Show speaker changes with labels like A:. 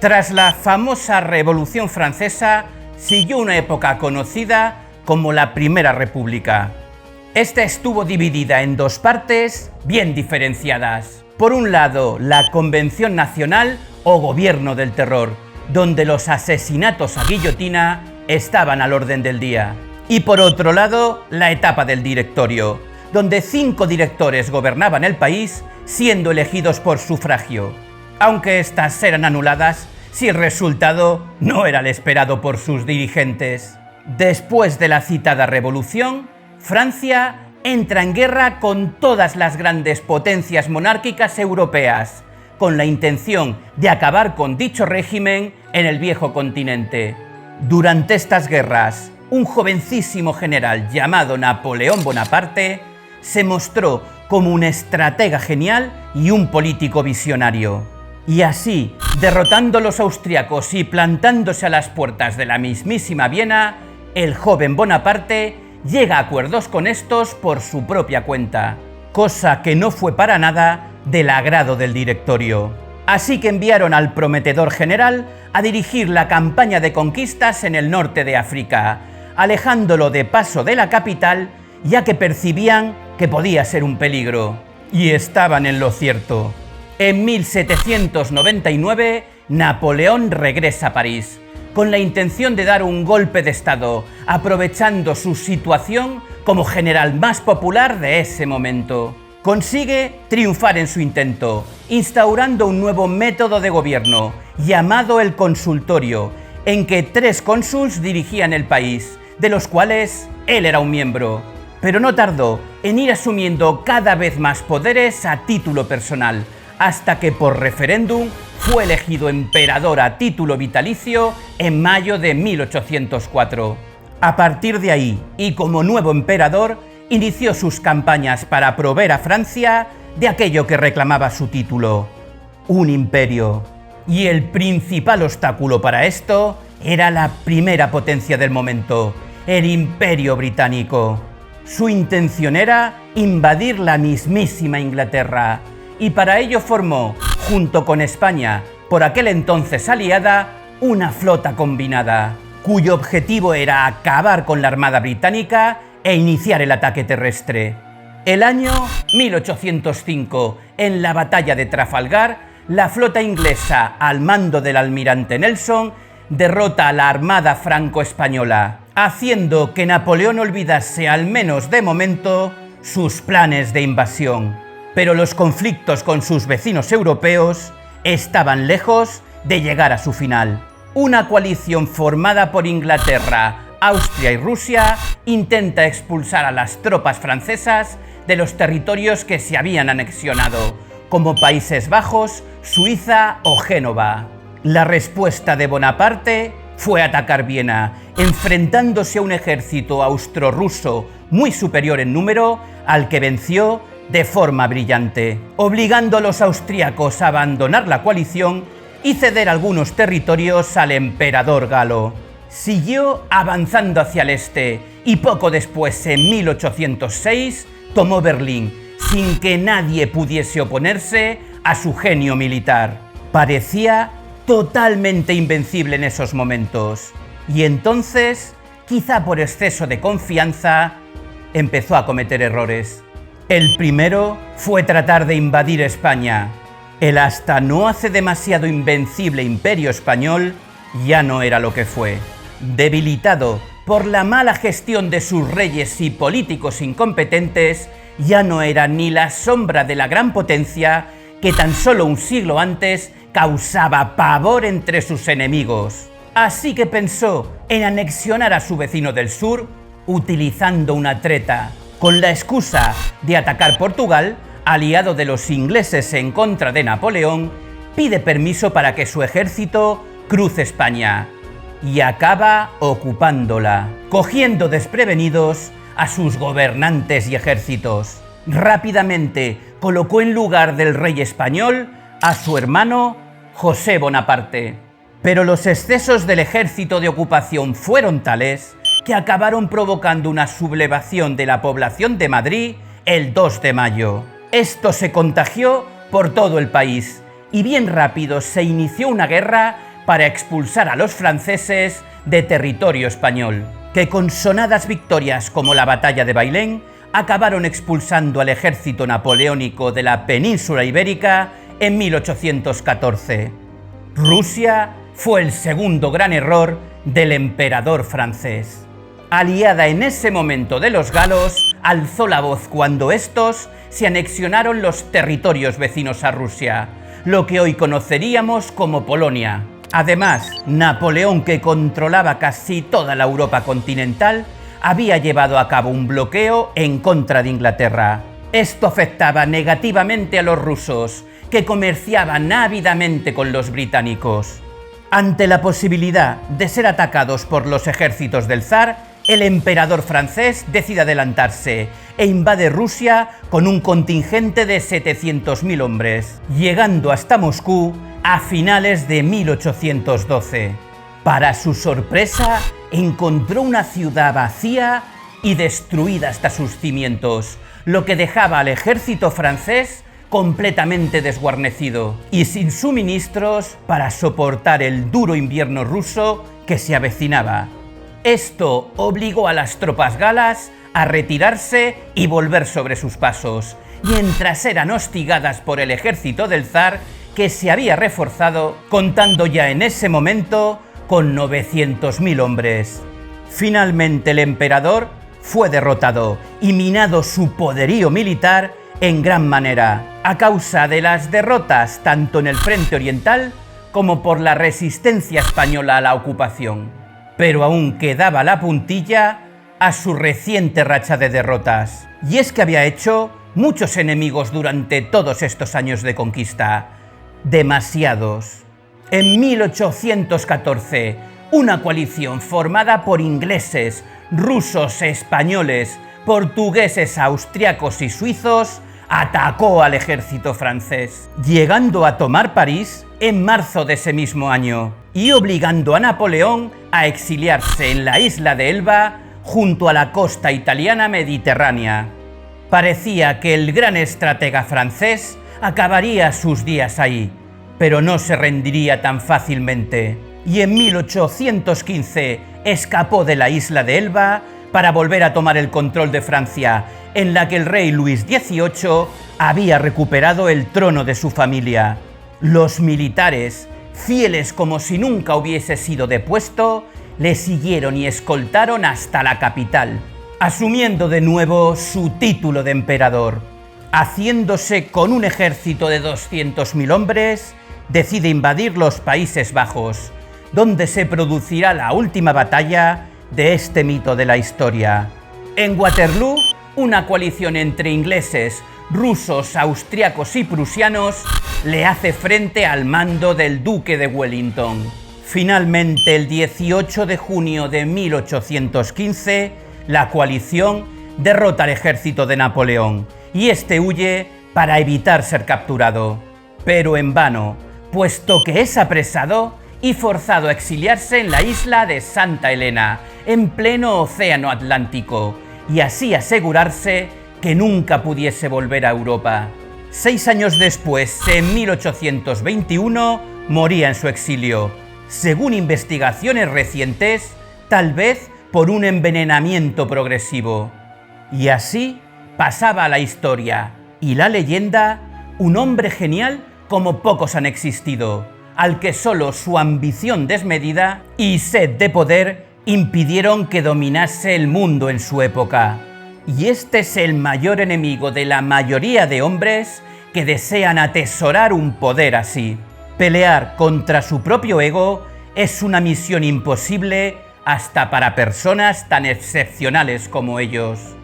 A: Tras la famosa Revolución Francesa, siguió una época conocida como la Primera República. Esta estuvo dividida en dos partes bien diferenciadas. Por un lado, la Convención Nacional o Gobierno del Terror, donde los asesinatos a guillotina estaban al orden del día. Y por otro lado, la etapa del Directorio, donde 5 directores gobernaban el país siendo elegidos por sufragio, aunque estas eran anuladas si el resultado no era el esperado por sus dirigentes. Después de la citada revolución, Francia entra en guerra con todas las grandes potencias monárquicas europeas, con la intención de acabar con dicho régimen en el viejo continente. Durante estas guerras, un jovencísimo general llamado Napoleón Bonaparte se mostró como un estratega genial y un político visionario. Y así, derrotando a los austriacos y plantándose a las puertas de la mismísima Viena, el joven Bonaparte llega a acuerdos con estos por su propia cuenta, cosa que no fue para nada del agrado del Directorio. Así que enviaron al prometedor general a dirigir la campaña de conquistas en el norte de África, alejándolo de paso de la capital, ya que percibían que podía ser un peligro. Y estaban en lo cierto. En 1799, Napoleón regresa a París, con la intención de dar un golpe de estado, aprovechando su situación como general más popular de ese momento. Consigue triunfar en su intento, instaurando un nuevo método de gobierno, llamado el consultorio, en que 3 cónsuls dirigían el país, de los cuales él era un miembro. Pero no tardó en ir asumiendo cada vez más poderes a título personal, hasta que por referéndum fue elegido emperador a título vitalicio en mayo de 1804. A partir de ahí, y como nuevo emperador, inició sus campañas para proveer a Francia de aquello que reclamaba su título, un imperio. Y el principal obstáculo para esto era la primera potencia del momento, el Imperio Británico. Su intención era invadir la mismísima Inglaterra, y para ello formó, junto con España, por aquel entonces aliada, una flota combinada, cuyo objetivo era acabar con la Armada Británica e iniciar el ataque terrestre. El año 1805, en la batalla de Trafalgar, la flota inglesa, al mando del almirante Nelson, derrota a la Armada franco-española, haciendo que Napoleón olvidase, al menos de momento, sus planes de invasión. Pero los conflictos con sus vecinos europeos estaban lejos de llegar a su final. Una coalición formada por Inglaterra, Austria y Rusia intenta expulsar a las tropas francesas de los territorios que se habían anexionado, como Países Bajos, Suiza o Génova. La respuesta de Bonaparte fue atacar Viena, enfrentándose a un ejército austro-ruso muy superior en número, al que venció de forma brillante, obligando a los austríacos a abandonar la coalición y ceder algunos territorios al emperador galo. Siguió avanzando hacia el este y poco después, en 1806, tomó Berlín, sin que nadie pudiese oponerse a su genio militar. Parecía totalmente invencible en esos momentos, y entonces, quizá por exceso de confianza, empezó a cometer errores. El primero fue tratar de invadir España. El hasta no hace demasiado invencible Imperio Español ya no era lo que fue. Debilitado por la mala gestión de sus reyes y políticos incompetentes, ya no era ni la sombra de la gran potencia que tan solo un siglo antes causaba pavor entre sus enemigos. Así que pensó en anexionar a su vecino del sur utilizando una treta, con la excusa de atacar Portugal, aliado de los ingleses en contra de Napoleón. Pide permiso para que su ejército cruce España y acaba ocupándola, cogiendo desprevenidos a sus gobernantes y ejércitos. Rápidamente colocó en lugar del rey español a su hermano José Bonaparte. Pero los excesos del ejército de ocupación fueron tales que acabaron provocando una sublevación de la población de Madrid el 2 de mayo. Esto se contagió por todo el país y bien rápido se inició una guerra para expulsar a los franceses de territorio español, que con sonadas victorias como la batalla de Bailén acabaron expulsando al ejército napoleónico de la península ibérica en 1814. Rusia fue el segundo gran error del emperador francés. Aliada en ese momento de los galos, alzó la voz cuando estos se anexionaron los territorios vecinos a Rusia, lo que hoy conoceríamos como Polonia. Además, Napoleón, que controlaba casi toda la Europa continental, había llevado a cabo un bloqueo en contra de Inglaterra. Esto afectaba negativamente a los rusos, que comerciaban ávidamente con los británicos. Ante la posibilidad de ser atacados por los ejércitos del zar, el emperador francés decide adelantarse e invade Rusia con un contingente de 700.000 hombres, llegando hasta Moscú a finales de 1812. Para su sorpresa, encontró una ciudad vacía y destruida hasta sus cimientos, lo que dejaba al ejército francés completamente desguarnecido y sin suministros para soportar el duro invierno ruso que se avecinaba. Esto obligó a las tropas galas a retirarse y volver sobre sus pasos, mientras eran hostigadas por el ejército del zar, que se había reforzado, contando ya en ese momento con 900.000 hombres. Finalmente el emperador fue derrotado y minado su poderío militar en gran manera, a causa de las derrotas tanto en el frente oriental como por la resistencia española a la ocupación. Pero aún quedaba la puntilla a su reciente racha de derrotas. Y es que había hecho muchos enemigos durante todos estos años de conquista. Demasiados. En 1814, una coalición formada por ingleses, rusos, españoles, portugueses, austriacos y suizos atacó al ejército francés, llegando a tomar París en marzo de ese mismo año y obligando a Napoleón a exiliarse en la isla de Elba junto a la costa italiana mediterránea. Parecía que el gran estratega francés acabaría sus días ahí, pero no se rendiría tan fácilmente, y en 1815 escapó de la isla de Elba para volver a tomar el control de Francia, en la que el rey Luis XVIII había recuperado el trono de su familia. Los militares, fieles como si nunca hubiese sido depuesto, le siguieron y escoltaron hasta la capital, asumiendo de nuevo su título de emperador. Haciéndose con un ejército de 200.000 hombres, decide invadir los Países Bajos, donde se producirá la última batalla de este mito de la historia. En Waterloo, una coalición entre ingleses, rusos, austriacos y prusianos le hace frente al mando del duque de Wellington. Finalmente, el 18 de junio de 1815, la coalición derrota al ejército de Napoleón y este huye para evitar ser capturado. Pero en vano, puesto que es apresado y forzado a exiliarse en la isla de Santa Elena, en pleno océano Atlántico, y así asegurarse que nunca pudiese volver a Europa. 6 años después, en 1821, moría en su exilio, según investigaciones recientes, tal vez por un envenenamiento progresivo. Y así pasaba a la historia y la leyenda un hombre genial como pocos han existido, al que solo su ambición desmedida y sed de poder impidieron que dominase el mundo en su época. Y este es el mayor enemigo de la mayoría de hombres que desean atesorar un poder así. Pelear contra su propio ego es una misión imposible hasta para personas tan excepcionales como ellos.